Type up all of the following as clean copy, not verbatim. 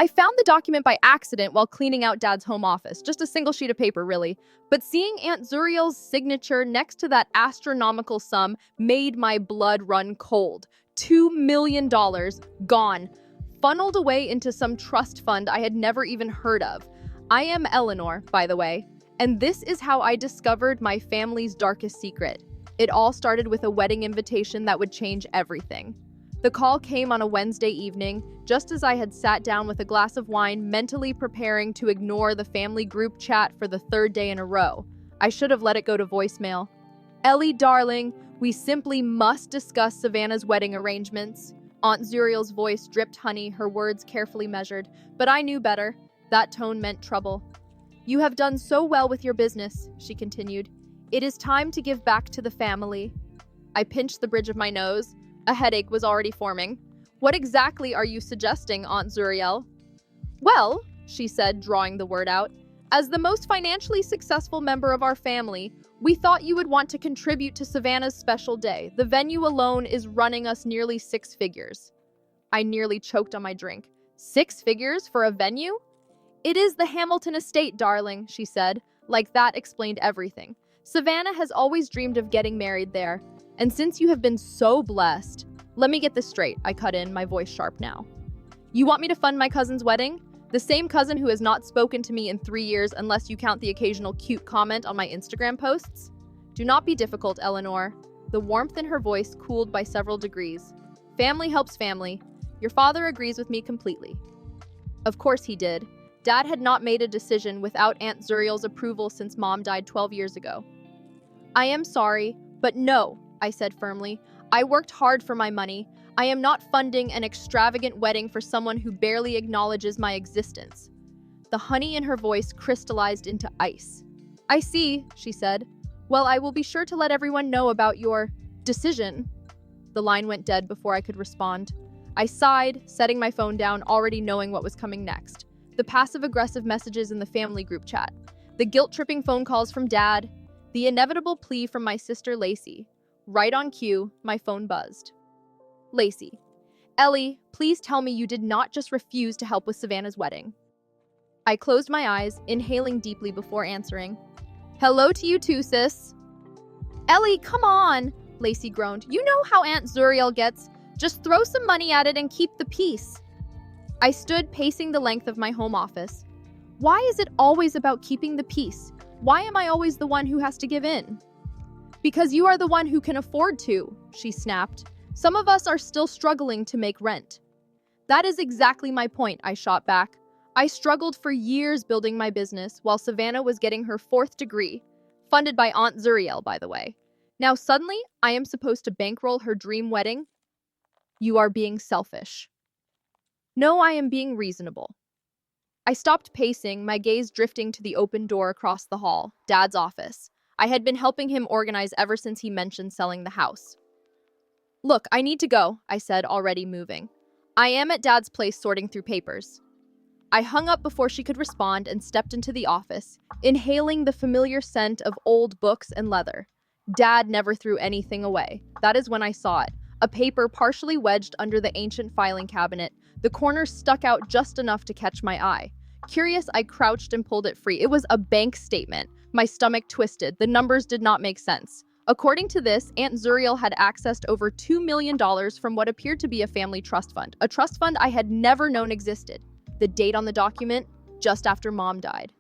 I found the document by accident while cleaning out Dad's home office, just a single sheet of paper, really. But seeing Aunt Zuriel's signature next to that astronomical sum made my blood run cold. $2 million gone, funneled away into some trust fund I had never even heard of. I am Eleanor, by the way, and this is how I discovered my family's darkest secret. It all started with a wedding invitation that would change everything. The call came on a Wednesday evening, just as I had sat down with a glass of wine, mentally preparing to ignore the family group chat for the third day in a row. I should have let it go to voicemail. "Ellie, darling, we simply must discuss Savannah's wedding arrangements." Aunt Zuriel's voice dripped honey, her words carefully measured, but I knew better. That tone meant trouble. "You have done so well with your business," she continued. "It is time to give back to the family." I pinched the bridge of my nose. A headache was already forming. "What exactly are you suggesting, Aunt Zuriel?" "Well," she said, drawing the word out, "as the most financially successful member of our family, we thought you would want to contribute to Savannah's special day. The venue alone is running us nearly 6 figures. I nearly choked on my drink. 6 figures for a venue? "It is the Hamilton estate, darling," she said. Like that explained everything. "Savannah has always dreamed of getting married there. And since you have been so blessed—" "Let me get this straight," I cut in, my voice sharp now. "You want me to fund my cousin's wedding? The same cousin who has not spoken to me in 3 years unless you count the occasional cute comment on my Instagram posts? Do not be difficult, Eleanor." The warmth in her voice cooled by several degrees. "Family helps family. Your father agrees with me completely." Of course he did. Dad had not made a decision without Aunt Zuriel's approval since Mom died 12 years ago. "I am sorry, but no," I said firmly. "I worked hard for my money. I am not funding an extravagant wedding for someone who barely acknowledges my existence." The honey in her voice crystallized into ice. "I see," she said. "Well, I will be sure to let everyone know about your decision." The line went dead before I could respond. I sighed, setting my phone down, already knowing what was coming next. The passive-aggressive messages in the family group chat. The guilt-tripping phone calls from Dad. The inevitable plea from my sister Lacey. Right on cue, my phone buzzed. Lacey. "Ellie, please tell me you did not just refuse to help with Savannah's wedding." I closed my eyes, inhaling deeply before answering. "Hello to you too, sis." "Ellie, come on," Lacey groaned. "You know how Aunt Zuriel gets. Just throw some money at it and keep the peace." I stood pacing the length of my home office. Why is it always about keeping the peace? Why am I always the one who has to give in? "Because you are the one who can afford to," she snapped. "Some of us are still struggling to make rent." "That is exactly my point," I shot back. "I struggled for years building my business while Savannah was getting her 4th degree, funded by Aunt Zuriel, by the way. Now suddenly, I am supposed to bankroll her dream wedding? You are being selfish." "No, I am being reasonable." I stopped pacing, my gaze drifting to the open door across the hall, Dad's office. I had been helping him organize ever since he mentioned selling the house. "Look, I need to go," I said, already moving. "I am at Dad's place sorting through papers." I hung up before she could respond and stepped into the office, inhaling the familiar scent of old books and leather. Dad never threw anything away. That is when I saw it. A paper partially wedged under the ancient filing cabinet. The corner stuck out just enough to catch my eye. Curious, I crouched and pulled it free. It was a bank statement. My stomach twisted. The numbers did not make sense. According to this, Aunt Zuriel had accessed over $2 million from what appeared to be a family trust fund, a trust fund I had never known existed. The date on the document, just after Mom died.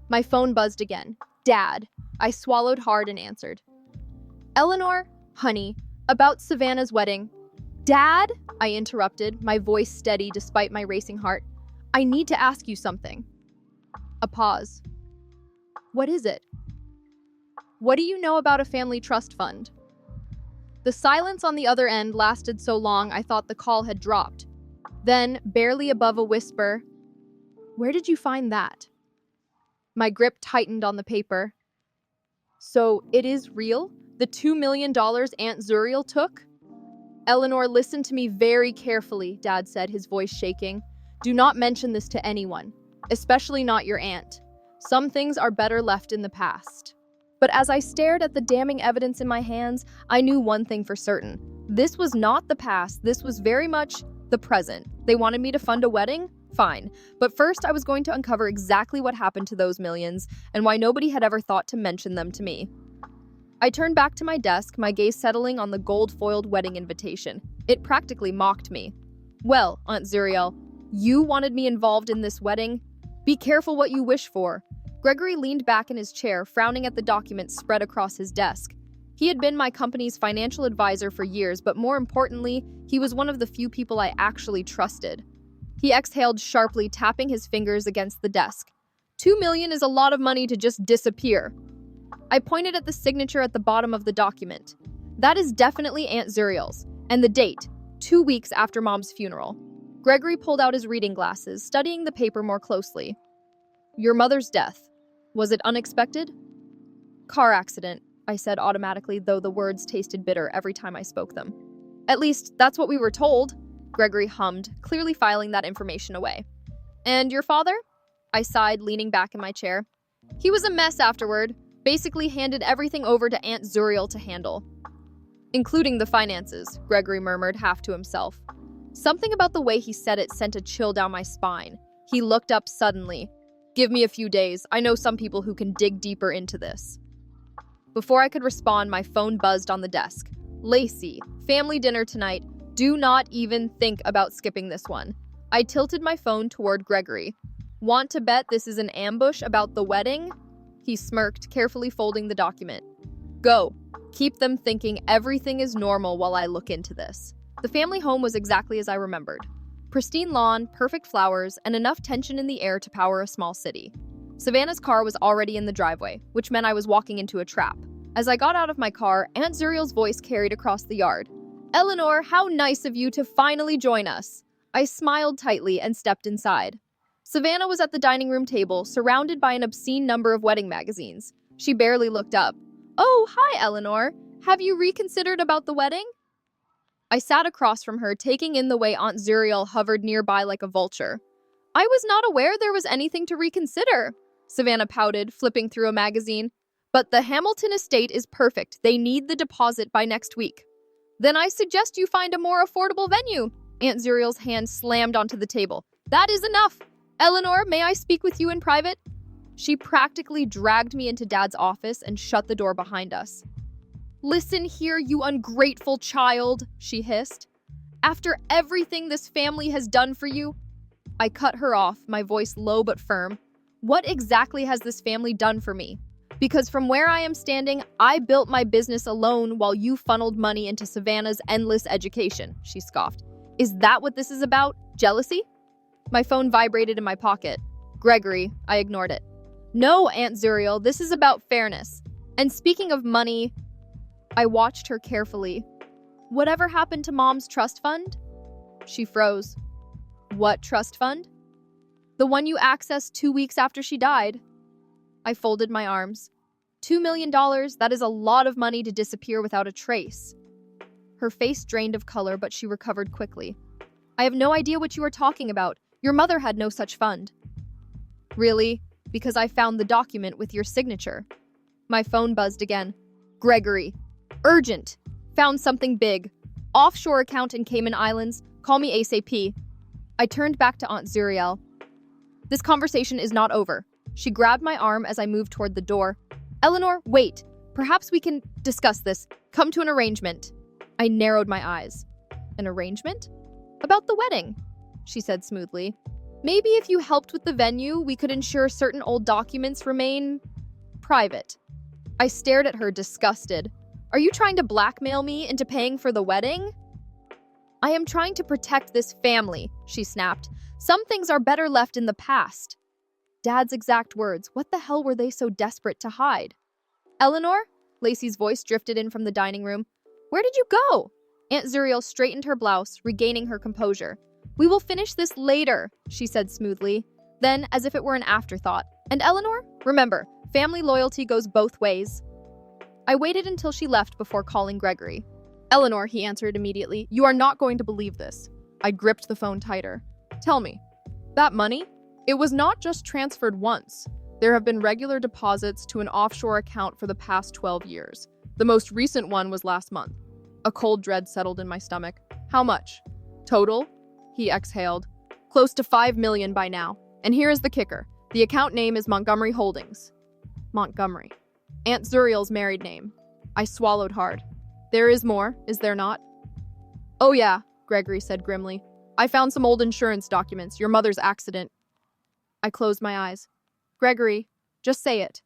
My phone buzzed again. "Dad." I swallowed hard and answered. "Eleanor, honey, about Savannah's wedding." "Dad?" I interrupted, my voice steady despite my racing heart. "I need to ask you something." A pause. "What is it?" "What do you know about a family trust fund?" The silence on the other end lasted so long I thought the call had dropped. Then, barely above a whisper, "Where did you find that?" My grip tightened on the paper. "So, it is real? The $2 million Aunt Zuriel took?" "Eleanor, listen to me very carefully," Dad said, his voice shaking. "Do not mention this to anyone, especially not your aunt. Some things are better left in the past." But as I stared at the damning evidence in my hands, I knew one thing for certain. This was not the past, this was very much the present. They wanted me to fund a wedding? Fine. But first, I was going to uncover exactly what happened to those millions and why nobody had ever thought to mention them to me. I turned back to my desk, my gaze settling on the gold-foiled wedding invitation. It practically mocked me. Well, Aunt Zuriel, you wanted me involved in this wedding? Be careful what you wish for. Gregory leaned back in his chair, frowning at the documents spread across his desk. He had been my company's financial advisor for years, but more importantly, he was one of the few people I actually trusted. He exhaled sharply, tapping his fingers against the desk. 2 million is a lot of money to just disappear. I pointed at the signature at the bottom of the document. That is definitely Aunt Zuriel's. And the date, 2 weeks after Mom's funeral. Gregory pulled out his reading glasses, studying the paper more closely. Your mother's death. Was it unexpected? Car accident, I said automatically, though the words tasted bitter every time I spoke them. At least, that's what we were told, Gregory hummed, clearly filing that information away. And your father? I sighed, leaning back in my chair. He was a mess afterward, basically handed everything over to Aunt Zuriel to handle. Including the finances, Gregory murmured, half to himself. Something about the way he said it sent a chill down my spine. He looked up suddenly. Give me a few days. I know some people who can dig deeper into this. Before I could respond, my phone buzzed on the desk. Lacey, family dinner tonight. Do not even think about skipping this one. I tilted my phone toward Gregory. Want to bet this is an ambush about the wedding? He smirked, carefully folding the document. Go. Keep them thinking everything is normal while I look into this. The family home was exactly as I remembered. Pristine lawn, perfect flowers, and enough tension in the air to power a small city. Savannah's car was already in the driveway, which meant I was walking into a trap. As I got out of my car, Aunt Zuriel's voice carried across the yard. Eleanor, how nice of you to finally join us. I smiled tightly and stepped inside. Savannah was at the dining room table, surrounded by an obscene number of wedding magazines. She barely looked up. Oh, hi, Eleanor. Have you reconsidered about the wedding? I sat across from her, taking in the way Aunt Zuriel hovered nearby like a vulture. I was not aware there was anything to reconsider, Savannah pouted, flipping through a magazine. But the Hamilton estate is perfect. They need the deposit by next week. Then I suggest you find a more affordable venue. Aunt Zuriel's hand slammed onto the table. That is enough. Eleanor, may I speak with you in private? She practically dragged me into Dad's office and shut the door behind us. Listen here, you ungrateful child, she hissed. After everything this family has done for you? I cut her off, my voice low but firm. What exactly has this family done for me? Because from where I am standing, I built my business alone while you funneled money into Savannah's endless education, she scoffed. Is that what this is about? Jealousy? My phone vibrated in my pocket. Gregory, I ignored it. No, Aunt Zuriel, this is about fairness. And speaking of money, I watched her carefully. Whatever happened to Mom's trust fund? She froze. What trust fund? The one you accessed 2 weeks after she died. I folded my arms. $2 million, that is a lot of money to disappear without a trace. Her face drained of color, but she recovered quickly. I have no idea what you are talking about. Your mother had no such fund. Really? Because I found the document with your signature. My phone buzzed again. Gregory. Urgent. Found something big. Offshore account in Cayman Islands. Call me ASAP. I turned back to Aunt Zuriel. This conversation is not over. She grabbed my arm as I moved toward the door. Eleanor, wait. Perhaps we can discuss this. Come to an arrangement. I narrowed my eyes. An arrangement? About the wedding, she said smoothly. Maybe if you helped with the venue, we could ensure certain old documents remain private. I stared at her, disgusted. Are you trying to blackmail me into paying for the wedding? I am trying to protect this family, she snapped. Some things are better left in the past. Dad's exact words. What the hell were they so desperate to hide? Eleanor? Lacey's voice drifted in from the dining room. Where did you go? Aunt Zuriel straightened her blouse, regaining her composure. We will finish this later, she said smoothly. Then, as if it were an afterthought. And Eleanor? Remember, family loyalty goes both ways. I waited until she left before calling Gregory. Eleanor, he answered immediately. You are not going to believe this. I gripped the phone tighter. Tell me, that money? It was not just transferred once. There have been regular deposits to an offshore account for the past 12 years. The most recent one was last month. A cold dread settled in my stomach. How much? Total? He exhaled. Close to 5 million by now. And here is the kicker. The account name is Montgomery Holdings. Montgomery. Aunt Zuriel's married name. I swallowed hard. There is more, is there not? Oh yeah, Gregory said grimly. I found some old insurance documents, your mother's accident. I closed my eyes. Gregory, just say it.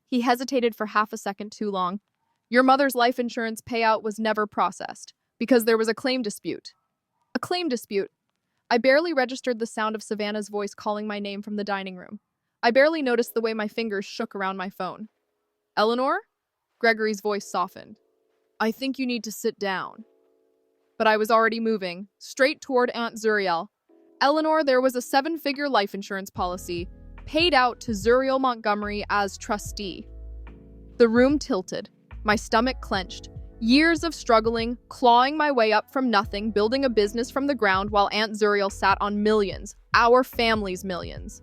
He hesitated for half a second too long. Your mother's life insurance payout was never processed because there was a claim dispute. A claim dispute. I barely registered the sound of Savannah's voice calling my name from the dining room. I barely noticed the way my fingers shook around my phone. Eleanor? Gregory's voice softened. I think you need to sit down. But I was already moving, straight toward Aunt Zuriel. Eleanor, there was a 7-figure life insurance policy, paid out to Zuriel Montgomery as trustee. The room tilted. My stomach clenched. Years of struggling, clawing my way up from nothing, building a business from the ground while Aunt Zuriel sat on millions, our family's millions.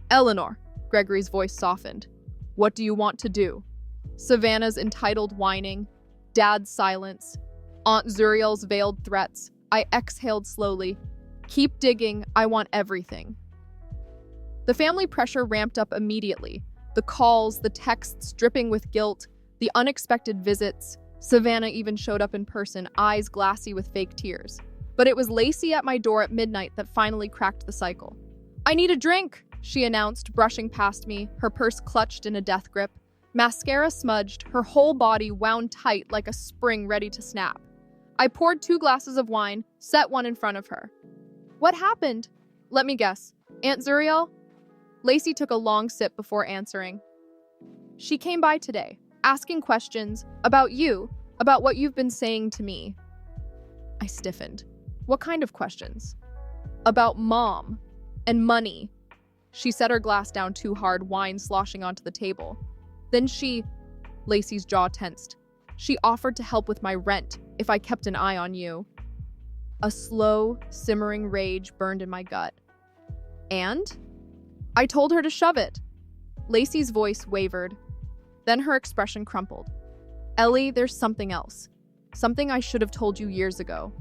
Eleanor, Gregory's voice softened. What do you want to do? Savannah's entitled whining, Dad's silence, Aunt Zuriel's veiled threats. I exhaled slowly. Keep digging, I want everything. The family pressure ramped up immediately. The calls, the texts dripping with guilt, the unexpected visits. Savannah even showed up in person, eyes glassy with fake tears. But it was Lacey at my door at midnight that finally cracked the cycle. I need a drink, she announced, brushing past me, her purse clutched in a death grip. Mascara smudged, her whole body wound tight like a spring ready to snap. I poured 2 glasses of wine, set one in front of her. What happened? Let me guess. Aunt Zuriel? Lacey took a long sip before answering. She came by today, asking questions about you, about what you've been saying to me. I stiffened. What kind of questions? About Mom and money. She set her glass down too hard, wine sloshing onto the table. Then Lacey's jaw tensed. She offered to help with my rent if I kept an eye on you. A slow, simmering rage burned in my gut. And? I told her to shove it. Lacey's voice wavered. Then her expression crumpled. Ellie, there's something else. Something I should have told you years ago.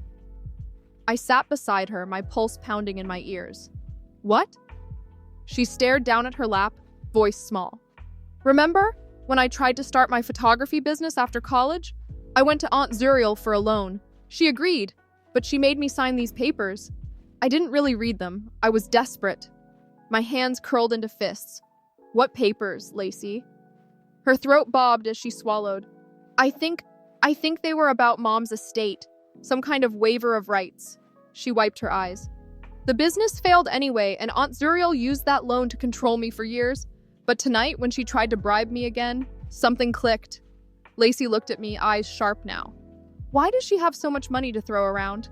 I sat beside her, my pulse pounding in my ears. What? She stared down at her lap, voice small. Remember when I tried to start my photography business after college? I went to Aunt Zuriel for a loan. She agreed, but she made me sign these papers. I didn't really read them. I was desperate. My hands curled into fists. What papers, Lacey? Her throat bobbed as she swallowed. I think they were about Mom's estate, some kind of waiver of rights. She wiped her eyes. The business failed anyway, and Aunt Zuriel used that loan to control me for years. But tonight, when she tried to bribe me again, something clicked. Lacey looked at me, eyes sharp now. Why does she have so much money to throw around?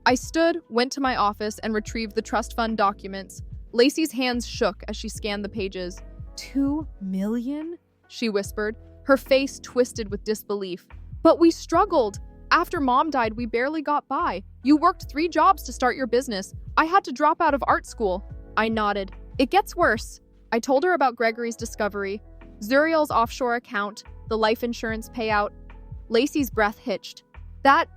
I stood, went to my office, and retrieved the trust fund documents. Lacey's hands shook as she scanned the pages. 2 million? She whispered, her face twisted with disbelief. But we struggled. After Mom died, we barely got by. You worked 3 jobs to start your business. I had to drop out of art school. I nodded. It gets worse. I told her about Gregory's discovery, Zuriel's offshore account, the life insurance payout. Lacey's breath hitched. That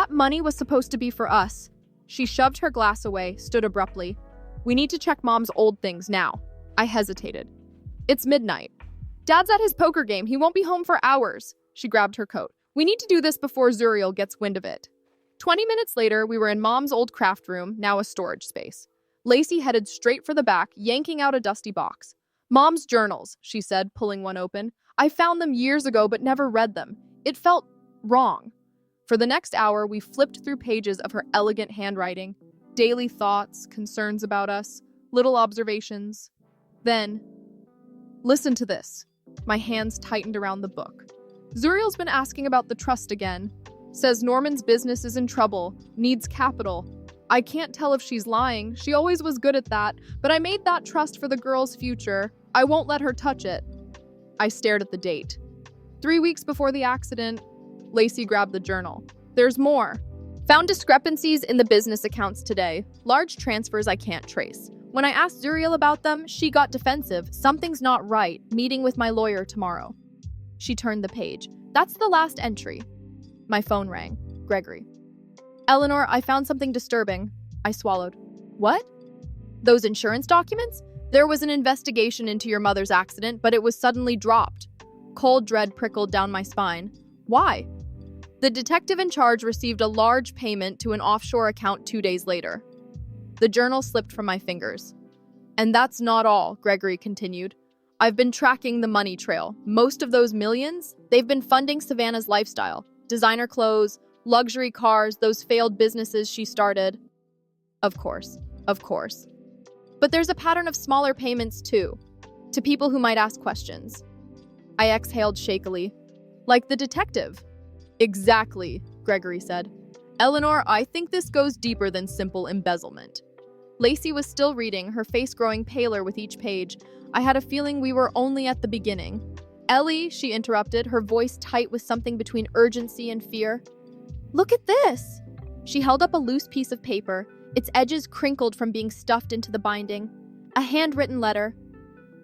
money was supposed to be for us. She shoved her glass away, stood abruptly. We need to check Mom's old things now. I hesitated. It's midnight. Dad's at his poker game. He won't be home for hours. She grabbed her coat. We need to do this before Zuriel gets wind of it. 20 minutes later, we were in Mom's old craft room, now a storage space. Lacey headed straight for the back, yanking out a dusty box. Mom's journals, she said, pulling one open. I found them years ago but never read them. It felt wrong. For the next hour, we flipped through pages of her elegant handwriting. Daily thoughts, concerns about us, little observations. Then, listen to this. My hands tightened around the book. Zuriel's been asking about the trust again. Says Norman's business is in trouble, needs capital. I can't tell if she's lying. She always was good at that, but I made that trust for the girl's future. I won't let her touch it. I stared at the date. 3 weeks before the accident. Lacey grabbed the journal. There's more. Found discrepancies in the business accounts today. Large transfers I can't trace. When I asked Zuriel about them, she got defensive. Something's not right. Meeting with my lawyer tomorrow. She turned the page. That's the last entry. My phone rang. Gregory. Eleanor, I found something disturbing. I swallowed. What? Those insurance documents? There was an investigation into your mother's accident, but it was suddenly dropped. Cold dread prickled down my spine. Why? The detective in charge received a large payment to an offshore account 2 days later. The journal slipped from my fingers. And that's not all, Gregory continued. I've been tracking the money trail. Most of those millions, they've been funding Savannah's lifestyle. Designer clothes, luxury cars, those failed businesses she started. Of course. But there's a pattern of smaller payments too, to people who might ask questions. I exhaled shakily. Like the detective. Exactly, Gregory said. Eleanor, I think this goes deeper than simple embezzlement. Lacey was still reading, her face growing paler with each page. I had a feeling we were only at the beginning. Ellie, she interrupted, her voice tight with something between urgency and fear. Look at this! She held up a loose piece of paper, its edges crinkled from being stuffed into the binding. A handwritten letter.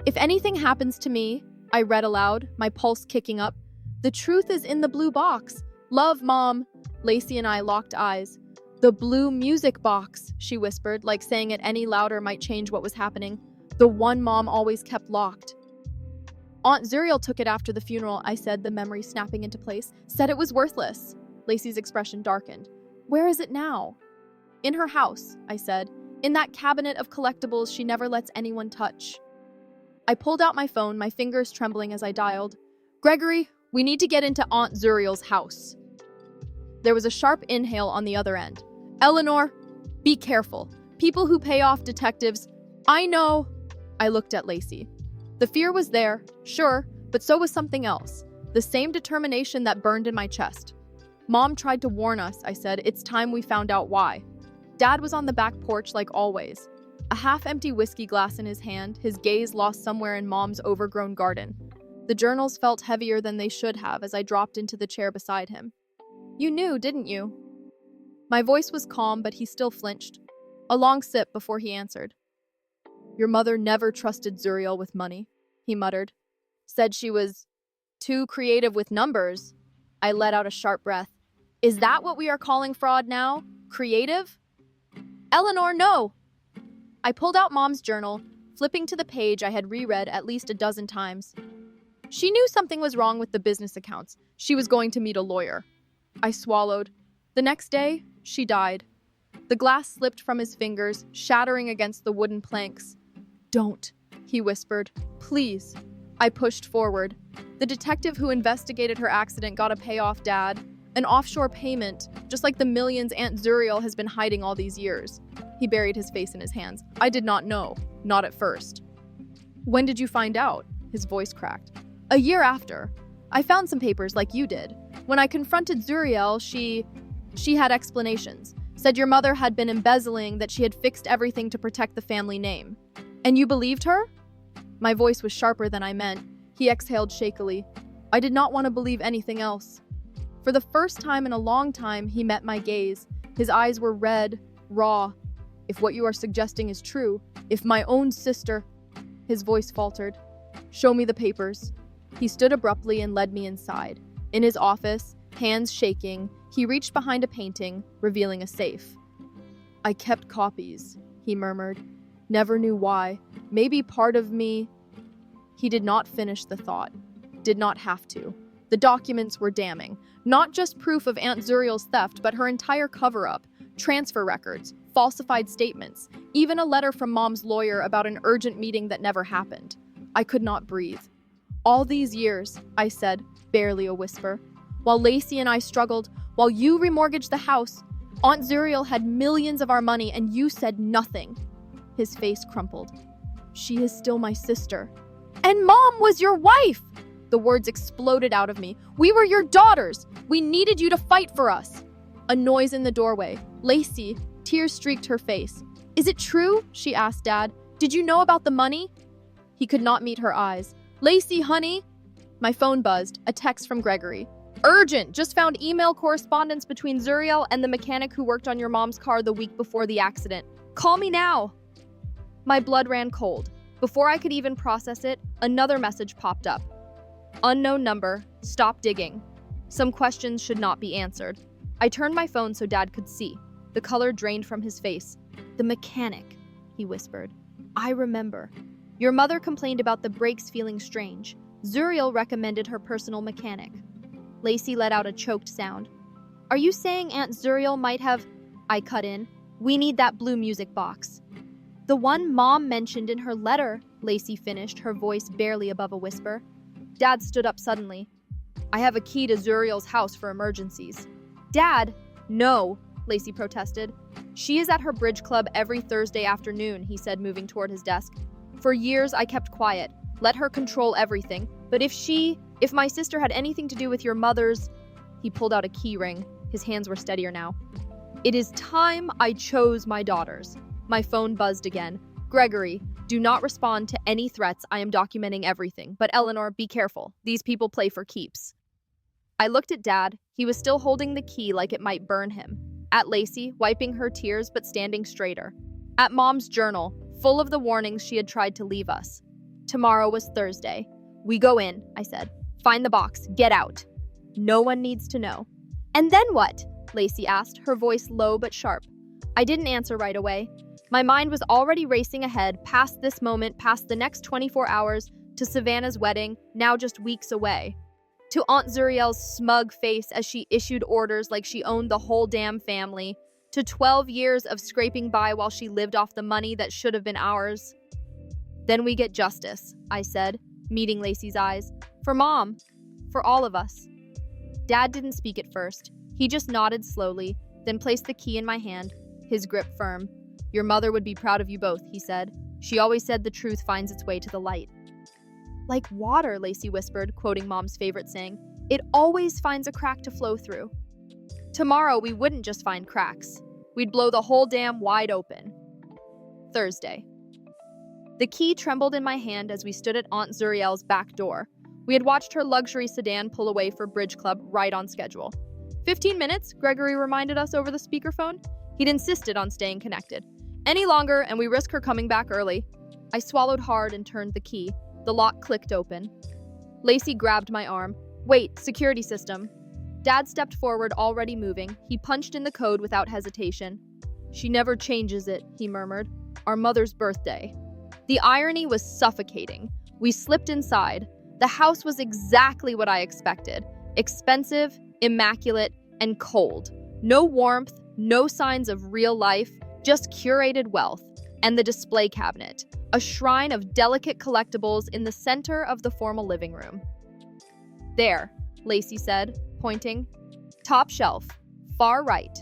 If anything happens to me, I read aloud, my pulse kicking up. The truth is in the blue box. Love, Mom. Lacey and I locked eyes. The blue music box, she whispered, like saying it any louder might change what was happening. The one Mom always kept locked. Aunt Zuriel took it after the funeral, I said, the memory snapping into place. Said it was worthless. Lacey's expression darkened. Where is it now? In her house, I said. In that cabinet of collectibles she never lets anyone touch. I pulled out my phone, my fingers trembling as I dialed. Gregory, we need to get into Aunt Zuriel's house. There was a sharp inhale on the other end. Eleanor, be careful. People who pay off detectives. I know. I looked at Lacey. The fear was there, sure, but so was something else. The same determination that burned in my chest. Mom tried to warn us, I said. It's time we found out why. Dad was on the back porch like always. A half-empty whiskey glass in his hand, his gaze lost somewhere in Mom's overgrown garden. The journals felt heavier than they should have as I dropped into the chair beside him. You knew, didn't you? My voice was calm, but he still flinched. A long sip before he answered. Your mother never trusted Zuriel with money, he muttered. Said she was too creative with numbers. I let out a sharp breath. Is that what we are calling fraud now? Creative? Eleanor, no! I pulled out Mom's journal, flipping to the page I had reread at least a dozen times. She knew something was wrong with the business accounts. She was going to meet a lawyer. I swallowed. The next day, she died. The glass slipped from his fingers, shattering against the wooden planks. Don't, he whispered. Please. I pushed forward. The detective who investigated her accident got a payoff, Dad. An offshore payment, just like the millions Aunt Zuriel has been hiding all these years. He buried his face in his hands. I did not know. Not at first. When did you find out? His voice cracked. A year after. I found some papers like you did. When I confronted Zuriel, she had explanations. Said your mother had been embezzling, that she had fixed everything to protect the family name. And you believed her? My voice was sharper than I meant. He exhaled shakily. I did not want to believe anything else. For the first time in a long time, he met my gaze. His eyes were red, raw. If what you are suggesting is true, if my own sister... His voice faltered. Show me the papers. He stood abruptly and led me inside. In his office, hands shaking, he reached behind a painting, revealing a safe. I kept copies, he murmured. Never knew why. Maybe part of me... He did not finish the thought. Did not have to. The documents were damning. Not just proof of Aunt Zuriel's theft, but her entire cover-up. Transfer records, falsified statements, even a letter from Mom's lawyer about an urgent meeting that never happened. I could not breathe. All these years, I said, barely a whisper. While Lacey and I struggled, while you remortgaged the house, Aunt Zuriel had millions of our money and you said nothing. His face crumpled. She is still my sister. And Mom was your wife! The words exploded out of me. We were your daughters! We needed you to fight for us! A noise in the doorway. Lacey, tears streaked her face. Is it true? She asked Dad. Did you know about the money? He could not meet her eyes. Lacey, honey! My phone buzzed, a text from Gregory. Urgent! Just found email correspondence between Zuriel and the mechanic who worked on your mom's car the week before the accident. Call me now! My blood ran cold. Before I could even process it, another message popped up. Unknown number, stop digging. Some questions should not be answered. I turned my phone so Dad could see. The color drained from his face. The mechanic, he whispered. I remember. Your mother complained about the brakes feeling strange. Zuriel recommended her personal mechanic. Lacey let out a choked sound. Are you saying Aunt Zuriel might have... I cut in. We need that blue music box. The one Mom mentioned in her letter, Lacey finished, her voice barely above a whisper. Dad stood up suddenly. I have a key to Zuriel's house for emergencies. Dad! No, Lacey protested. She is at her bridge club every Thursday afternoon, he said, moving toward his desk. For years, I kept quiet, let her control everything. But if my sister had anything to do with your mother's... He pulled out a key ring. His hands were steadier now. It is time I chose my daughters. My phone buzzed again. Gregory, do not respond to any threats. I am documenting everything. But Eleanor, be careful. These people play for keeps. I looked at Dad. He was still holding the key like it might burn him. At Lacey, wiping her tears but standing straighter. At Mom's journal, full of the warnings she had tried to leave us. Tomorrow was Thursday. We go in, I said. Find the box. Get out. No one needs to know. And then what? Lacey asked, her voice low but sharp. I didn't answer right away. My mind was already racing ahead, past this moment, past the next 24 hours, to Savannah's wedding, now just weeks away. To Aunt Zuriel's smug face as she issued orders like she owned the whole damn family. To 12 years of scraping by while she lived off the money that should have been ours. Then we get justice, I said, meeting Lacey's eyes. For Mom. For all of us. Dad didn't speak at first. He just nodded slowly, then placed the key in my hand, his grip firm. Your mother would be proud of you both, he said. She always said the truth finds its way to the light. Like water, Lacey whispered, quoting Mom's favorite saying. It always finds a crack to flow through. Tomorrow, we wouldn't just find cracks. We'd blow the whole dam wide open. Thursday. The key trembled in my hand as we stood at Aunt Zuriel's back door. We had watched her luxury sedan pull away for Bridge Club right on schedule. 15 minutes, Gregory reminded us over the speakerphone. He'd insisted on staying connected. Any longer, and we risk her coming back early. I swallowed hard and turned the key. The lock clicked open. Lacey grabbed my arm. Wait, security system. Dad stepped forward, already moving. He punched in the code without hesitation. She never changes it, he murmured. Our mother's birthday. The irony was suffocating. We slipped inside. The house was exactly what I expected. Expensive, immaculate, and cold. No warmth, no signs of real life, just curated wealth. And the display cabinet, a shrine of delicate collectibles in the center of the formal living room. There, Lacey said, pointing. Top shelf, far right.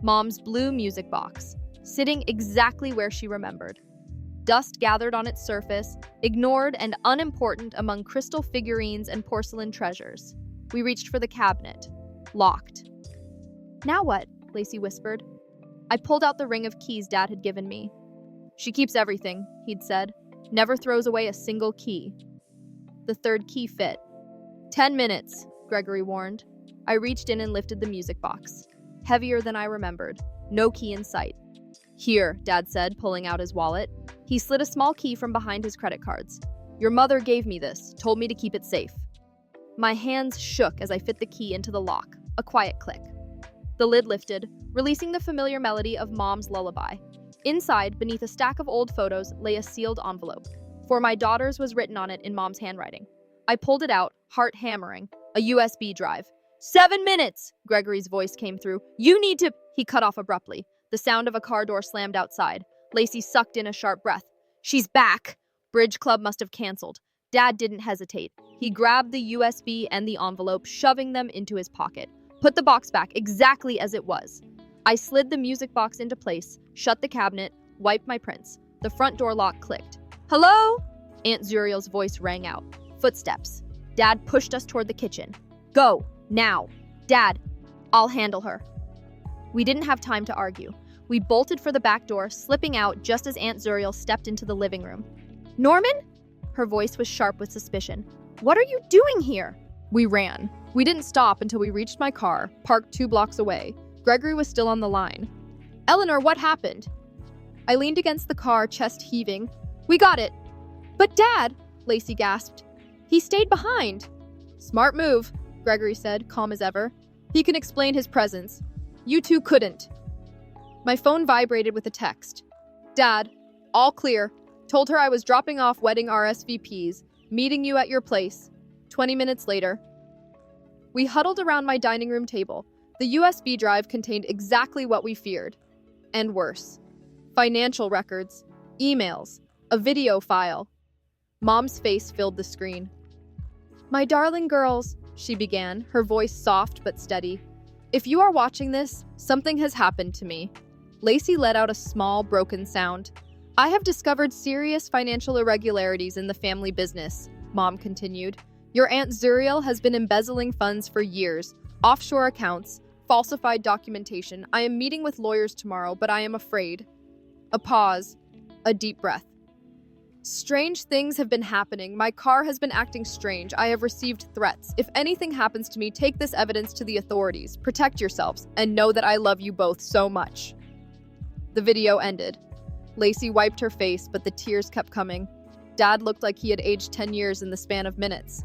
Mom's blue music box, sitting exactly where she remembered. Dust gathered on its surface, ignored and unimportant among crystal figurines and porcelain treasures. We reached for the cabinet. Locked. Now what? Lacey whispered. I pulled out the ring of keys Dad had given me. She keeps everything, he'd said. Never throws away a single key. The third key fit. 10 minutes, Gregory warned. I reached in and lifted the music box. Heavier than I remembered. No key in sight. Here, Dad said, pulling out his wallet. He slid a small key from behind his credit cards. Your mother gave me this, told me to keep it safe. My hands shook as I fit the key into the lock. A quiet click. The lid lifted, releasing the familiar melody of Mom's lullaby. Inside, beneath a stack of old photos, lay a sealed envelope. For my daughters was written on it in Mom's handwriting. I pulled it out, heart hammering. A USB drive. 7 minutes! Gregory's voice came through. You need to... He cut off abruptly. The sound of a car door slammed outside. Lacey sucked in a sharp breath. She's back! Bridge Club must have canceled. Dad didn't hesitate. He grabbed the USB and the envelope, shoving them into his pocket. Put the box back exactly as it was. I slid the music box into place, shut the cabinet, wiped my prints. The front door lock clicked. Hello? Aunt Zuriel's voice rang out. Footsteps. Dad pushed us toward the kitchen. Go, now. Dad, I'll handle her. We didn't have time to argue. We bolted for the back door, slipping out just as Aunt Zuriel stepped into the living room. Norman? Her voice was sharp with suspicion. What are you doing here? We ran. We didn't stop until we reached my car, parked 2 blocks away. Gregory was still on the line. Eleanor, what happened? I leaned against the car, chest heaving. We got it. But Dad, Lacey gasped. He stayed behind. Smart move, Gregory said, calm as ever. He can explain his presence. You two couldn't. My phone vibrated with a text. Dad, all clear. Told her I was dropping off wedding RSVPs, meeting you at your place. 20 minutes later. We huddled around my dining room table. The USB drive contained exactly what we feared. And worse. Financial records, emails, a video file. Mom's face filled the screen. My darling girls, she began, her voice soft but steady. If you are watching this, something has happened to me. Lacey let out a small, broken sound. I have discovered serious financial irregularities in the family business, Mom continued. Your Aunt Zuriel has been embezzling funds for years, offshore accounts, falsified documentation. I am meeting with lawyers tomorrow, but I am afraid. A pause, a deep breath. Strange things have been happening. My car has been acting strange. I have received threats. If anything happens to me, take this evidence to the authorities. Protect yourselves, and know that I love you both so much. The video ended. Lacey wiped her face, but the tears kept coming. Dad looked like he had aged 10 years in the span of minutes.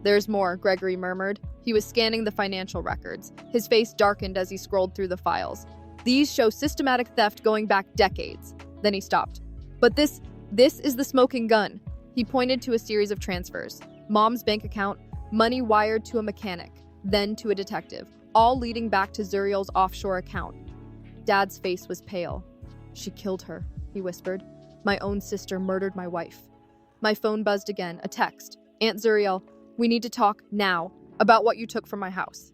There's more, Gregory murmured. He was scanning the financial records. His face darkened as he scrolled through the files. These show systematic theft going back decades. Then he stopped. But this is the smoking gun. He pointed to a series of transfers. Mom's bank account, money wired to a mechanic, then to a detective, all leading back to Zuriel's offshore account. Dad's face was pale. She killed her, he whispered. My own sister murdered my wife. My phone buzzed again, a text. Aunt Zuriel, we need to talk now about what you took from my house.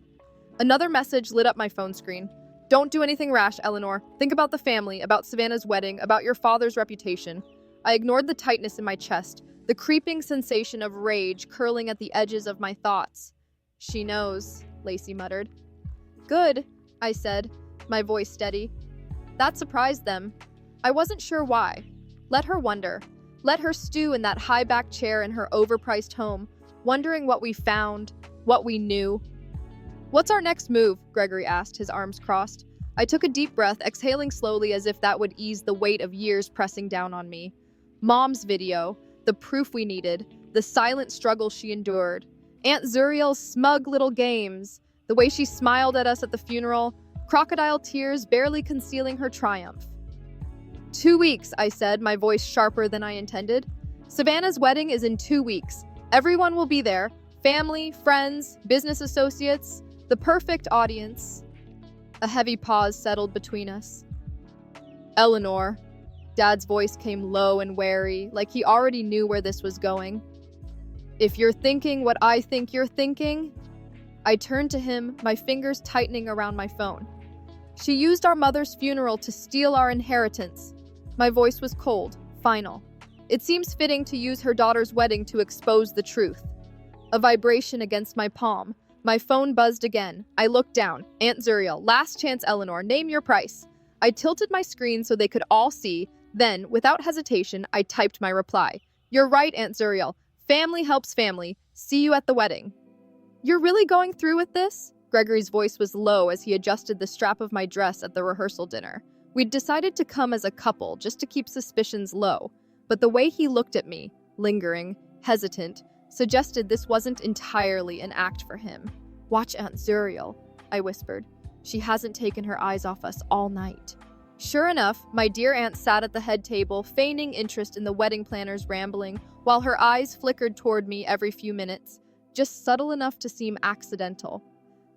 Another message lit up my phone screen. Don't do anything rash, Eleanor. Think about the family, about Savannah's wedding, about your father's reputation. I ignored the tightness in my chest, the creeping sensation of rage curling at the edges of my thoughts. She knows, Lacey muttered. Good, I said, my voice steady. That surprised them. I wasn't sure why. Let her wonder. Let her stew in that high-backed chair in her overpriced home, wondering what we found, what we knew. What's our next move? Gregory asked, his arms crossed. I took a deep breath, exhaling slowly as if that would ease the weight of years pressing down on me. Mom's video, the proof we needed, the silent struggle she endured. Aunt Zuriel's smug little games, the way she smiled at us at the funeral, crocodile tears barely concealing her triumph. 2 weeks, I said, my voice sharper than I intended. Savannah's wedding is in 2 weeks. Everyone will be there. Family, friends, business associates, the perfect audience. A heavy pause settled between us. Eleanor. Dad's voice came low and wary, like he already knew where this was going. If you're thinking what I think you're thinking... I turned to him, my fingers tightening around my phone. She used our mother's funeral to steal our inheritance. My voice was cold, final. It seems fitting to use her daughter's wedding to expose the truth. A vibration against my palm. My phone buzzed again. I looked down. Aunt Zuriel, last chance Eleanor, name your price. I tilted my screen so they could all see. Then, without hesitation, I typed my reply. You're right, Aunt Zuriel. Family helps family. See you at the wedding. You're really going through with this? Gregory's voice was low as he adjusted the strap of my dress at the rehearsal dinner. We'd decided to come as a couple just to keep suspicions low, but the way he looked at me, lingering, hesitant, suggested this wasn't entirely an act for him. Watch Aunt Zuriel, I whispered. She hasn't taken her eyes off us all night. Sure enough, my dear aunt sat at the head table, feigning interest in the wedding planner's rambling, while her eyes flickered toward me every few minutes, just subtle enough to seem accidental.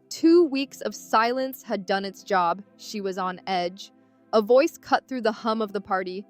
2 weeks of silence had done its job. She was on edge. A voice cut through the hum of the party.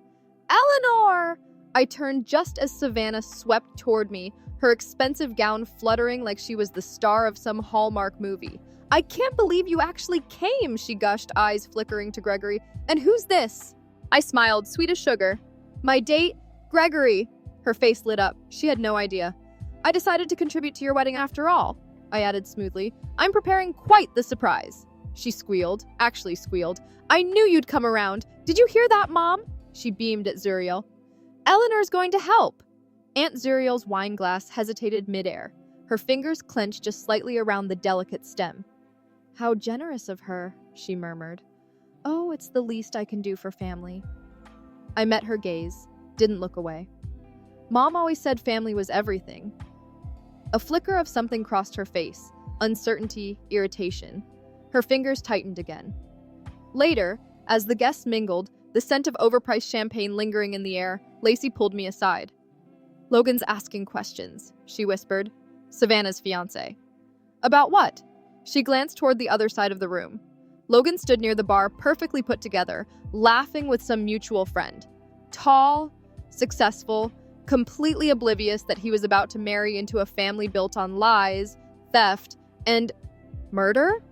Eleanor! I turned just as Savannah swept toward me, her expensive gown fluttering like she was the star of some Hallmark movie. I can't believe you actually came, she gushed, eyes flickering to Gregory. And who's this? I smiled, sweet as sugar. My date, Gregory. Her face lit up. She had no idea. I decided to contribute to your wedding after all, I added smoothly. I'm preparing quite the surprise. She squealed, actually squealed. I knew you'd come around. Did you hear that, Mom? She beamed at Zuriel. Eleanor's going to help. Aunt Zuriel's wine glass hesitated midair. Her fingers clenched just slightly around the delicate stem. How generous of her, she murmured. Oh, it's the least I can do for family. I met her gaze, didn't look away. Mom always said family was everything. A flicker of something crossed her face, uncertainty, irritation. Her fingers tightened again. Later, As the guests mingled, the scent of overpriced champagne lingering in the air, Lacey pulled me aside. "Logan's asking questions," she whispered. Savannah's fiancé. "About what?" She glanced toward the other side of the room. Logan stood near the bar, perfectly put together, laughing with some mutual friend. Tall, successful, completely oblivious that he was about to marry into a family built on lies, theft, and murder?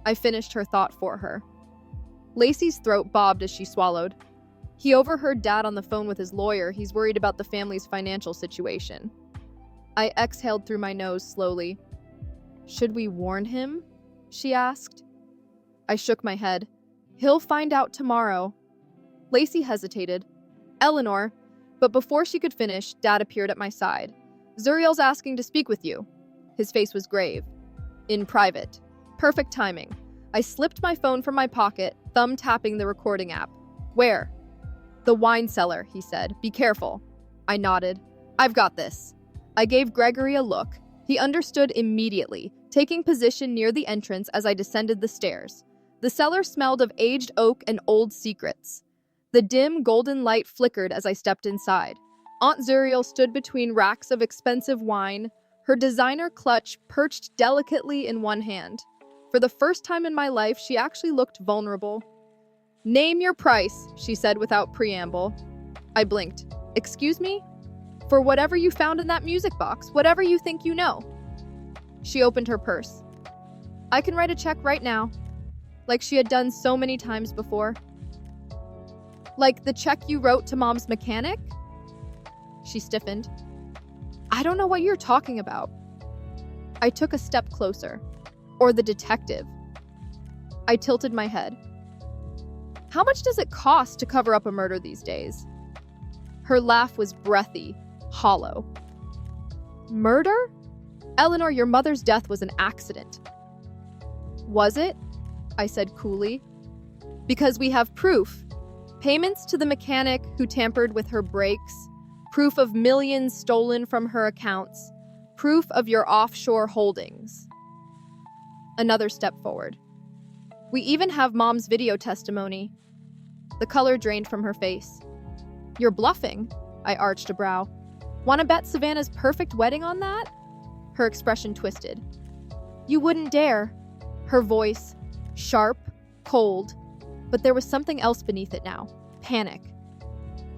I finished her thought for her. Lacey's throat bobbed as she swallowed. He overheard Dad on the phone with his lawyer. He's worried about the family's financial situation. I exhaled through my nose slowly. "Should we warn him?" she asked. I shook my head. "He'll find out tomorrow." Lacey hesitated. "Eleanor," but before she could finish, Dad appeared at my side. "Zuriel's asking to speak with you." His face was grave. "In private." Perfect timing. I slipped my phone from my pocket, thumb tapping the recording app. "Where?" "The wine cellar," he said. "Be careful." I nodded. "I've got this." I gave Gregory a look. He understood immediately, taking position near the entrance as I descended the stairs. The cellar smelled of aged oak and old secrets. The dim, golden light flickered as I stepped inside. Aunt Zuriel stood between racks of expensive wine, her designer clutch perched delicately in one hand. For the first time in my life, she actually looked vulnerable. "Name your price," she said without preamble. I blinked. "Excuse me?" "For whatever you found in that music box, whatever you think you know." She opened her purse. "I can write a check right now," like she had done so many times before. "Like the check you wrote to Mom's mechanic?" She stiffened. "I don't know what you're talking about." I took a step closer. "Or the detective." I tilted my head. "How much does it cost to cover up a murder these days?" Her laugh was breathy, hollow. "Murder? Eleanor, your mother's death was an accident." "Was it?" I said coolly. "Because we have proof. Payments to the mechanic who tampered with her brakes, proof of millions stolen from her accounts, proof of your offshore holdings." Another step forward. "We even have Mom's video testimony." The color drained from her face. "You're bluffing," I arched a brow. "Want to bet Savannah's perfect wedding on that?" Her expression twisted. "You wouldn't dare." Her voice, sharp, cold, but there was something else beneath it now. Panic.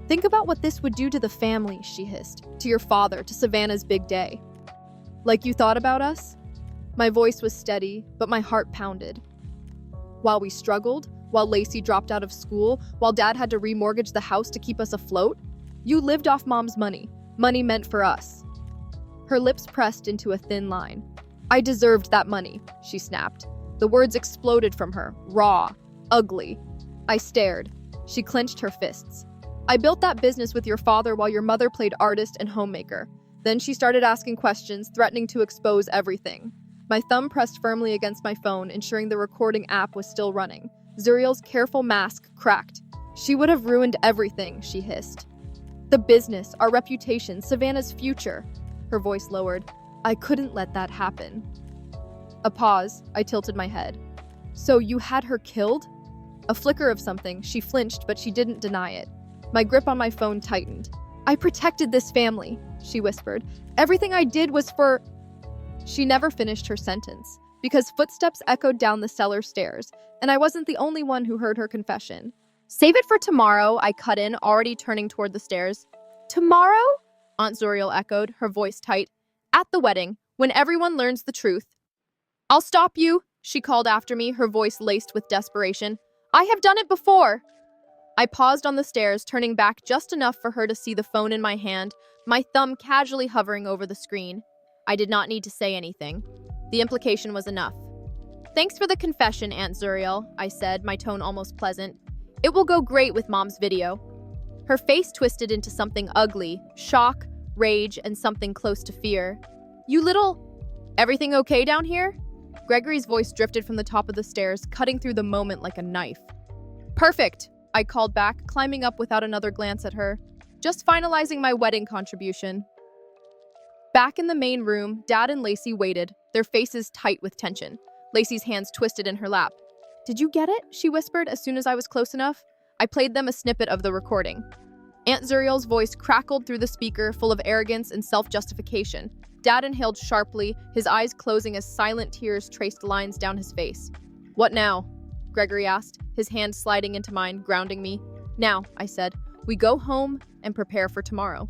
"Think about what this would do to the family," she hissed. "To your father, to Savannah's big day." "Like you thought about us?" My voice was steady, but my heart pounded. "While we struggled, while Lacey dropped out of school, while Dad had to remortgage the house to keep us afloat, you lived off Mom's money, money meant for us." Her lips pressed into a thin line. "I deserved that money," she snapped. The words exploded from her, raw, ugly. I stared. She clenched her fists. "I built that business with your father while your mother played artist and homemaker." Then she started asking questions, threatening to expose everything. My thumb pressed firmly against my phone, ensuring the recording app was still running. Zuriel's careful mask cracked. "She would have ruined everything," she hissed. "The business, our reputation, Savannah's future." Her voice lowered. "I couldn't let that happen." A pause. I tilted my head. "So you had her killed?" A flicker of something. She flinched, but she didn't deny it. My grip on my phone tightened. "I protected this family," she whispered. "Everything I did was for—" She never finished her sentence, because footsteps echoed down the cellar stairs, and I wasn't the only one who heard her confession. "Save it for tomorrow," I cut in, already turning toward the stairs. "Tomorrow?" Aunt Zuriel echoed, her voice tight. "At the wedding, when everyone learns the truth." "I'll stop you," she called after me, her voice laced with desperation. "I have done it before." I paused on the stairs, turning back just enough for her to see the phone in my hand, my thumb casually hovering over the screen. I did not need to say anything. The implication was enough. "Thanks for the confession, Aunt Zuriel," I said, my tone almost pleasant. "It will go great with Mom's video." Her face twisted into something ugly, shock, rage, and something close to fear. "You little— Everything okay down here?" Gregory's voice drifted from the top of the stairs, cutting through the moment like a knife. "Perfect," I called back, climbing up without another glance at her. "Just finalizing my wedding contribution." Back in the main room, Dad and Lacey waited, their faces tight with tension. Lacey's hands twisted in her lap. "Did you get it?" she whispered as soon as I was close enough. I played them a snippet of the recording. Aunt Zuriel's voice crackled through the speaker, full of arrogance and self-justification. Dad inhaled sharply, his eyes closing as silent tears traced lines down his face. "What now?" Gregory asked, his hand sliding into mine, grounding me. "Now," I said, "we go home and prepare for tomorrow."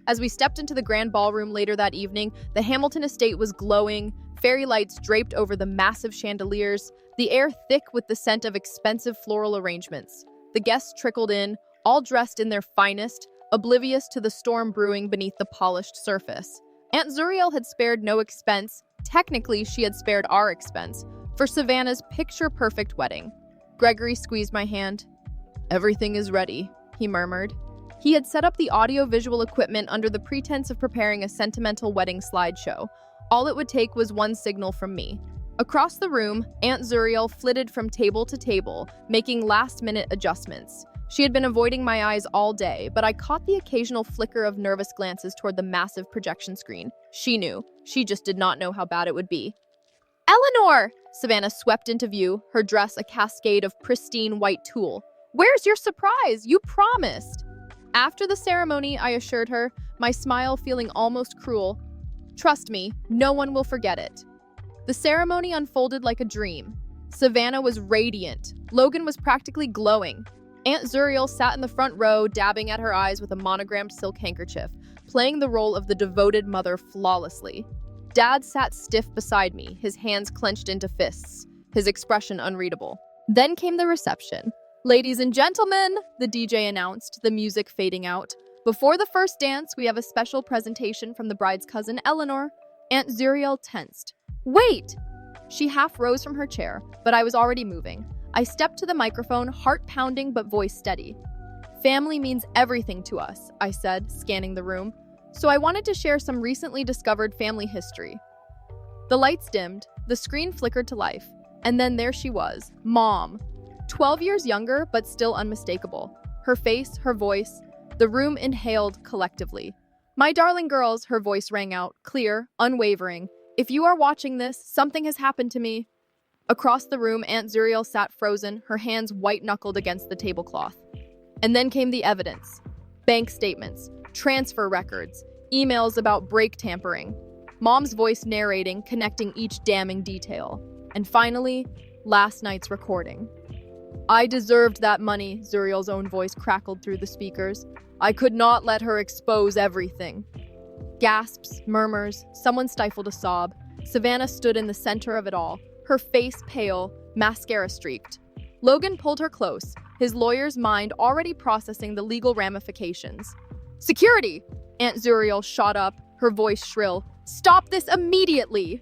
As we stepped into the grand ballroom later that evening, the Hamilton estate was glowing, fairy lights draped over the massive chandeliers, the air thick with the scent of expensive floral arrangements. The guests trickled in, all dressed in their finest, oblivious to the storm brewing beneath the polished surface. Aunt Zuriel had spared no expense. Technically, she had spared our expense for Savannah's picture-perfect wedding. Gregory squeezed my hand. "Everything is ready," he murmured. He had set up the audio-visual equipment under the pretense of preparing a sentimental wedding slideshow. All it would take was one signal from me. Across the room, Aunt Zuriel flitted from table to table, making last-minute adjustments. She had been avoiding my eyes all day, but I caught the occasional flicker of nervous glances toward the massive projection screen. She knew. She just did not know how bad it would be. "Eleanor!" Savannah swept into view, her dress a cascade of pristine white tulle. "Where's your surprise? You promised!" After the ceremony, I assured her, my smile feeling almost cruel. "Trust me, no one will forget it." The ceremony unfolded like a dream. Savannah was radiant. Logan was practically glowing. Aunt Zuriel sat in the front row, dabbing at her eyes with a monogrammed silk handkerchief, playing the role of the devoted mother flawlessly. Dad sat stiff beside me, his hands clenched into fists, his expression unreadable. Then came the reception. "Ladies and gentlemen," the DJ announced, the music fading out. "Before the first dance, we have a special presentation from the bride's cousin, Eleanor." Aunt Zuriel tensed. "Wait!" She half rose from her chair, but I was already moving. I stepped to the microphone, heart pounding but voice steady. "Family means everything to us," I said, scanning the room. "So I wanted to share some recently discovered family history." The lights dimmed, the screen flickered to life, and then there she was, Mom. 12 years younger, but still unmistakable. Her face, her voice, the room inhaled collectively. "My darling girls," her voice rang out, clear, unwavering. "If you are watching this, something has happened to me." Across the room, Aunt Zuriel sat frozen, her hands white-knuckled against the tablecloth. And then came the evidence. Bank statements, transfer records, emails about brake tampering. Mom's voice narrating, connecting each damning detail. And finally, last night's recording. "I deserved that money," Zuriel's own voice crackled through the speakers. "I could not let her expose everything." Gasps, murmurs, someone stifled a sob. Savannah stood in the center of it all, her face pale, mascara streaked. Logan pulled her close, his lawyer's mind already processing the legal ramifications. "Security!" Aunt Zuriel shot up, her voice shrill. "Stop this immediately!"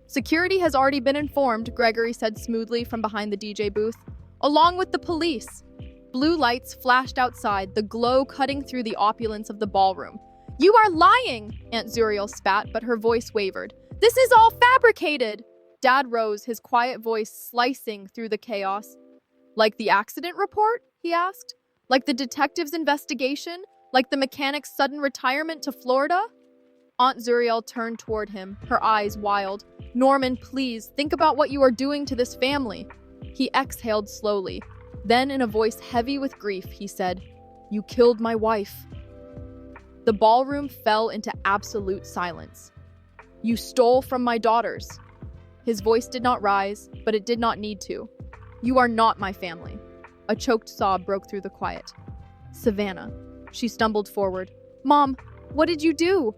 "Security has already been informed," Gregory said smoothly from behind the DJ booth. "Along with the police." Blue lights flashed outside, the glow cutting through the opulence of the ballroom. "You are lying!" Aunt Zuriel spat, but her voice wavered. "This is all fabricated!" Dad rose, his quiet voice slicing through the chaos. "Like the accident report?" he asked. "Like the detective's investigation? Like the mechanic's sudden retirement to Florida?" Aunt Zuriel turned toward him, her eyes wild. "Norman, please, think about what you are doing to this family." He exhaled slowly. Then, in a voice heavy with grief, he said, "You killed my wife." The ballroom fell into absolute silence. "You stole from my daughters." His voice did not rise, but it did not need to. "You are not my family." A choked sob broke through the quiet. "Savannah." She stumbled forward. "Mom, what did you do?"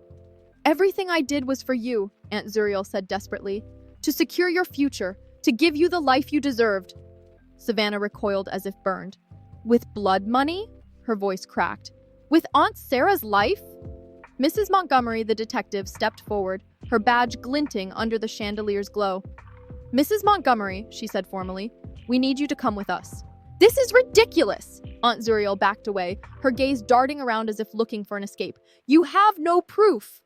"Everything I did was for you," Aunt Zuriel said desperately. "To secure your future, to give you the life you deserved." Savannah recoiled as if burned. "With blood money?" Her voice cracked. "With Aunt Sarah's life?" Mrs. Montgomery, the detective, stepped forward, her badge glinting under the chandelier's glow. "Mrs. Montgomery," she said formally, "we need you to come with us." "This is ridiculous!" Aunt Zuriel backed away, her gaze darting around as if looking for an escape. "You have no proof!"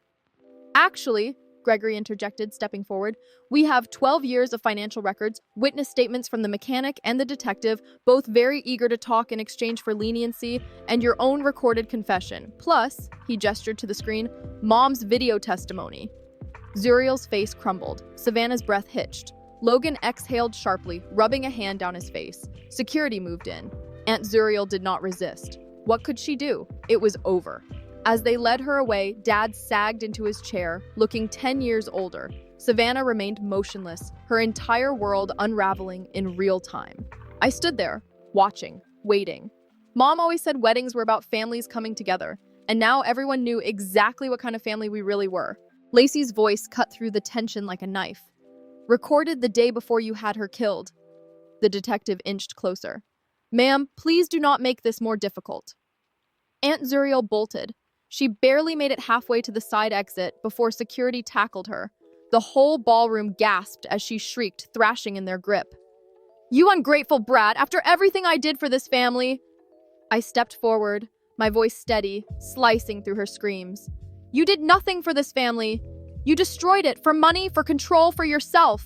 "Actually," Gregory interjected, stepping forward, "we have 12 years of financial records, witness statements from the mechanic and the detective, both very eager to talk in exchange for leniency, and your own recorded confession. Plus," he gestured to the screen, "Mom's video testimony." Zuriel's face crumbled. Savannah's breath hitched. Logan exhaled sharply, rubbing a hand down his face. Security moved in. Aunt Zuriel did not resist. What could she do? It was over. As they led her away, Dad sagged into his chair, looking 10 years older. Savannah remained motionless, her entire world unraveling in real time. I stood there, watching, waiting. Mom always said weddings were about families coming together, and now everyone knew exactly what kind of family we really were. Lacey's voice cut through the tension like a knife. Recorded the day before you had her killed. The detective inched closer. Ma'am, please do not make this more difficult. Aunt Zuriel bolted. She barely made it halfway to the side exit before security tackled her. The whole ballroom gasped as she shrieked, thrashing in their grip. You ungrateful brat, after everything I did for this family! I stepped forward, my voice steady, slicing through her screams. You did nothing for this family. You destroyed it for money, for control, for yourself.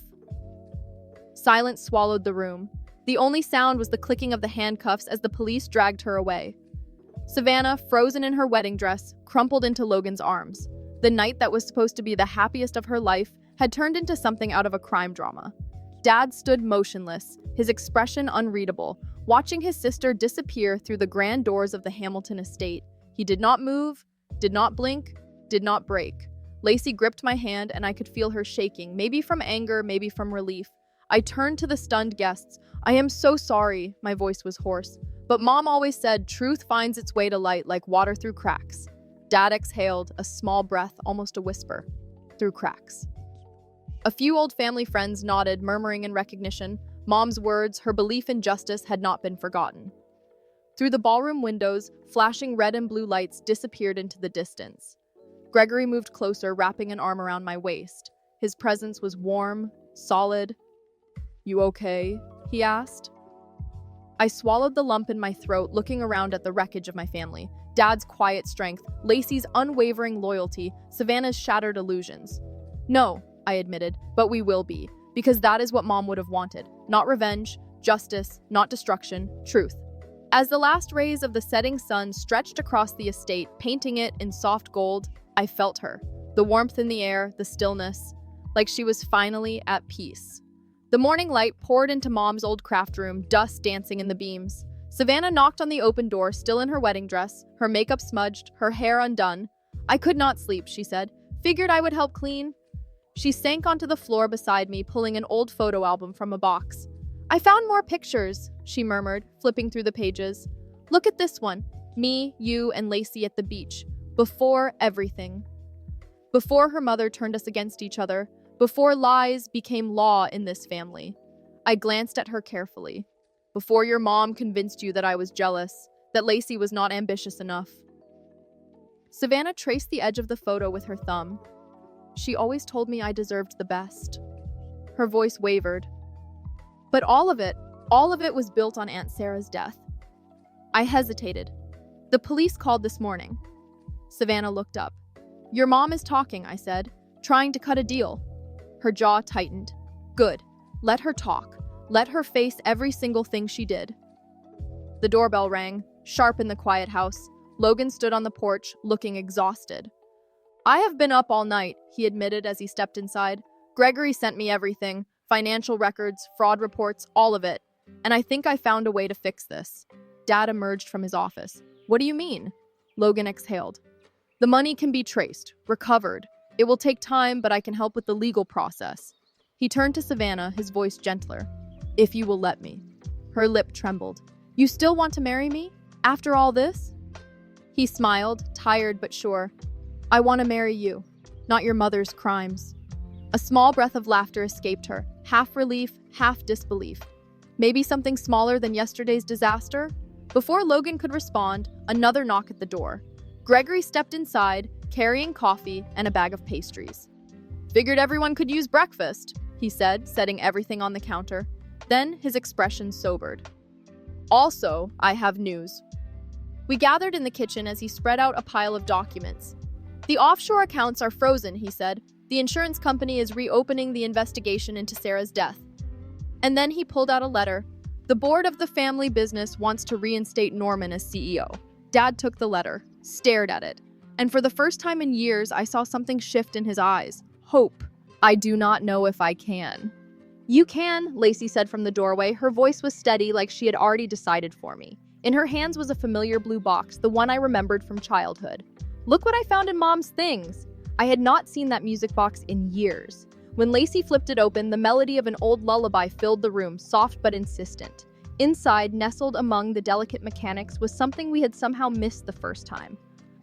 Silence swallowed the room. The only sound was the clicking of the handcuffs as the police dragged her away. Savannah, frozen in her wedding dress, crumpled into Logan's arms. The night that was supposed to be the happiest of her life had turned into something out of a crime drama. Dad stood motionless, his expression unreadable, watching his sister disappear through the grand doors of the Hamilton estate. He did not move, did not blink, did not break. Lacey gripped my hand and I could feel her shaking, maybe from anger, maybe from relief. I turned to the stunned guests. I am so sorry, my voice was hoarse. But Mom always said truth finds its way to light like water through cracks. Dad exhaled, a small breath, almost a whisper, through cracks. A few old family friends nodded, murmuring in recognition. Mom's words, her belief in justice, had not been forgotten. Through the ballroom windows, flashing red and blue lights disappeared into the distance. Gregory moved closer, wrapping an arm around my waist. His presence was warm, solid. You okay? He asked. I swallowed the lump in my throat, looking around at the wreckage of my family. Dad's quiet strength, Lacey's unwavering loyalty, Savannah's shattered illusions. No, I admitted, but we will be, because that is what Mom would have wanted. Not revenge, justice, not destruction, truth. As the last rays of the setting sun stretched across the estate, painting it in soft gold, I felt her. The warmth in the air, the stillness, like she was finally at peace. The morning light poured into Mom's old craft room, dust dancing in the beams. Savannah knocked on the open door, still in her wedding dress, her makeup smudged, her hair undone. I could not sleep, she said. Figured I would help clean. She sank onto the floor beside me, pulling an old photo album from a box. I found more pictures, she murmured, flipping through the pages. Look at this one. Me, you, and Lacey at the beach. Before everything. Before her mother turned us against each other. Before lies became law in this family. I glanced at her carefully. Before your mom convinced you that I was jealous, that Lacey was not ambitious enough. Savannah traced the edge of the photo with her thumb. She always told me I deserved the best. Her voice wavered. But all of it was built on Aunt Sarah's death. I hesitated. The police called this morning. Savannah looked up. Your mom is talking, I said, trying to cut a deal. Her jaw tightened. Good. Let her talk. Let her face every single thing she did. The doorbell rang, sharp in the quiet house. Logan stood on the porch, looking exhausted. I have been up all night, he admitted as he stepped inside. Gregory sent me everything. Financial records, fraud reports, all of it. And I think I found a way to fix this. Dad emerged from his office. What do you mean? Logan exhaled. The money can be traced, recovered. It will take time, but I can help with the legal process. He turned to Savannah, his voice gentler. If you will let me. Her lip trembled. You still want to marry me? After all this? He smiled, tired but sure. I want to marry you, not your mother's crimes. A small breath of laughter escaped her, half relief, half disbelief. Maybe something smaller than yesterday's disaster? Before Logan could respond, another knock at the door. Gregory stepped inside, carrying coffee and a bag of pastries. Figured everyone could use breakfast, he said, setting everything on the counter. Then his expression sobered. Also, I have news. We gathered in the kitchen as he spread out a pile of documents. The offshore accounts are frozen, he said. The insurance company is reopening the investigation into Sarah's death. And then he pulled out a letter. The board of the family business wants to reinstate Norman as CEO. Dad took the letter, stared at it, and for the first time in years, I saw something shift in his eyes. Hope. I do not know if I can. You can, Lacey said from the doorway. Her voice was steady, like she had already decided for me. In her hands was a familiar blue box, the one I remembered from childhood. Look what I found in Mom's things! I had not seen that music box in years. When Lacey flipped it open, the melody of an old lullaby filled the room, soft but insistent. Inside, nestled among the delicate mechanics, was something we had somehow missed the first time.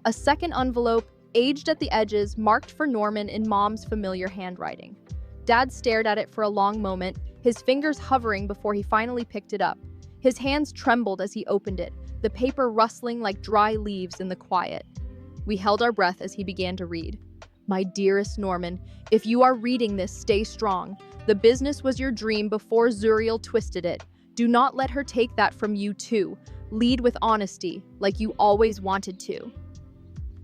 A second envelope, aged at the edges, marked for Norman in Mom's familiar handwriting. Dad stared at it for a long moment, his fingers hovering before he finally picked it up. His hands trembled as he opened it, the paper rustling like dry leaves in the quiet. We held our breath as he began to read. My dearest Norman, if you are reading this, stay strong. The business was your dream before Zuriel twisted it. Do not let her take that from you too. Lead with honesty, like you always wanted to.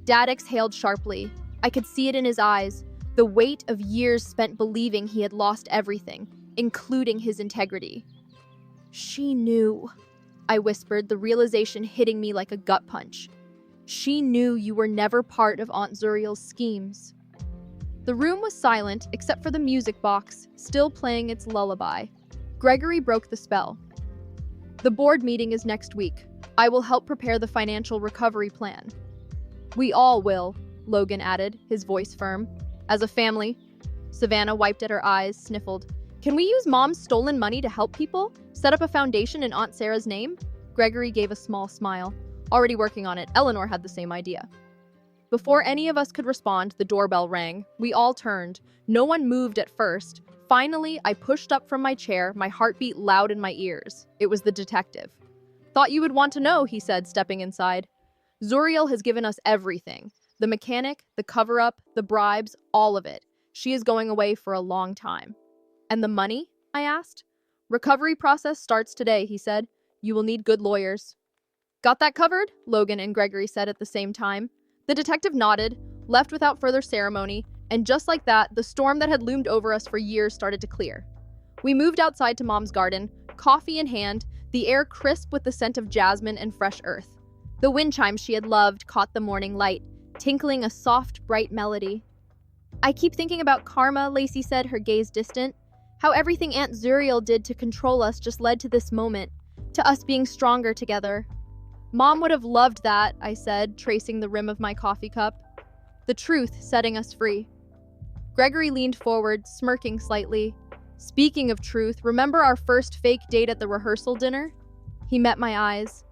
Dad exhaled sharply. I could see it in his eyes, the weight of years spent believing he had lost everything, including his integrity. She knew, I whispered, the realization hitting me like a gut punch. She knew you were never part of Aunt Zuriel's schemes. The room was silent, except for the music box, still playing its lullaby. Gregory broke the spell. The board meeting is next week. I will help prepare the financial recovery plan. We all will, Logan added, his voice firm. As a family. Savannah wiped at her eyes, sniffled. Can we use Mom's stolen money to help people? Set up a foundation in Aunt Sarah's name? Gregory gave a small smile. Already working on it. Eleanor had the same idea. Before any of us could respond, the doorbell rang. We all turned. No one moved at first. Finally, I pushed up from my chair, my heartbeat loud in my ears. It was the detective. Thought you would want to know, he said, stepping inside. Zuriel has given us everything. The mechanic, the cover-up, the bribes, all of it. She is going away for a long time. And the money? I asked. Recovery process starts today, he said. You will need good lawyers. Got that covered? Logan and Gregory said at the same time. The detective nodded, left without further ceremony, and just like that, the storm that had loomed over us for years started to clear. We moved outside to Mom's garden, coffee in hand, the air crisp with the scent of jasmine and fresh earth. The wind chimes she had loved caught the morning light, tinkling a soft, bright melody. I keep thinking about karma, Lacey said, her gaze distant. How everything Aunt Zuriel did to control us just led to this moment, to us being stronger together. Mom would have loved that, I said, tracing the rim of my coffee cup. The truth setting us free. Gregory leaned forward, smirking slightly. Speaking of truth, remember our first fake date at the rehearsal dinner? He met my eyes.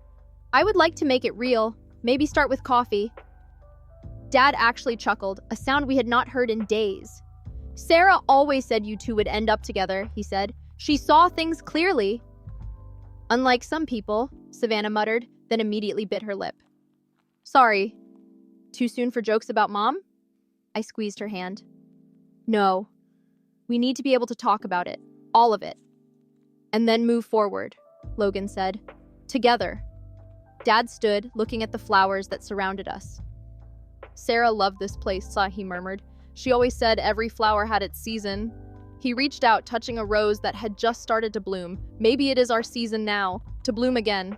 I would like to make it real. Maybe start with coffee. Dad actually chuckled, a sound we had not heard in days. Sarah always said you two would end up together, he said. She saw things clearly. Unlike some people, Savannah muttered, then immediately bit her lip. Sorry. Too soon for jokes about Mom? I squeezed her hand. No. We need to be able to talk about it. All of it. And then move forward, Logan said. Together. Dad stood, looking at the flowers that surrounded us. Sarah loved this place, he murmured. She always said every flower had its season. He reached out, touching a rose that had just started to bloom. Maybe it is our season now, to bloom again.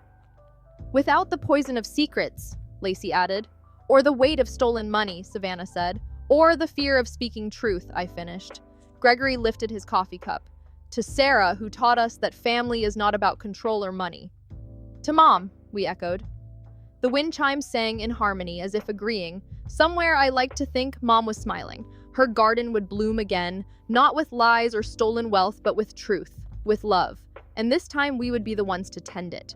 Without the poison of secrets, Lacey added. Or the weight of stolen money, Savannah said. Or the fear of speaking truth, I finished. Gregory lifted his coffee cup. To Sarah, who taught us that family is not about control or money. To Mom, we echoed. The wind chimes sang in harmony, as if agreeing. Somewhere I like to think Mom was smiling. Her garden would bloom again, not with lies or stolen wealth, but with truth, with love. And this time we would be the ones to tend it.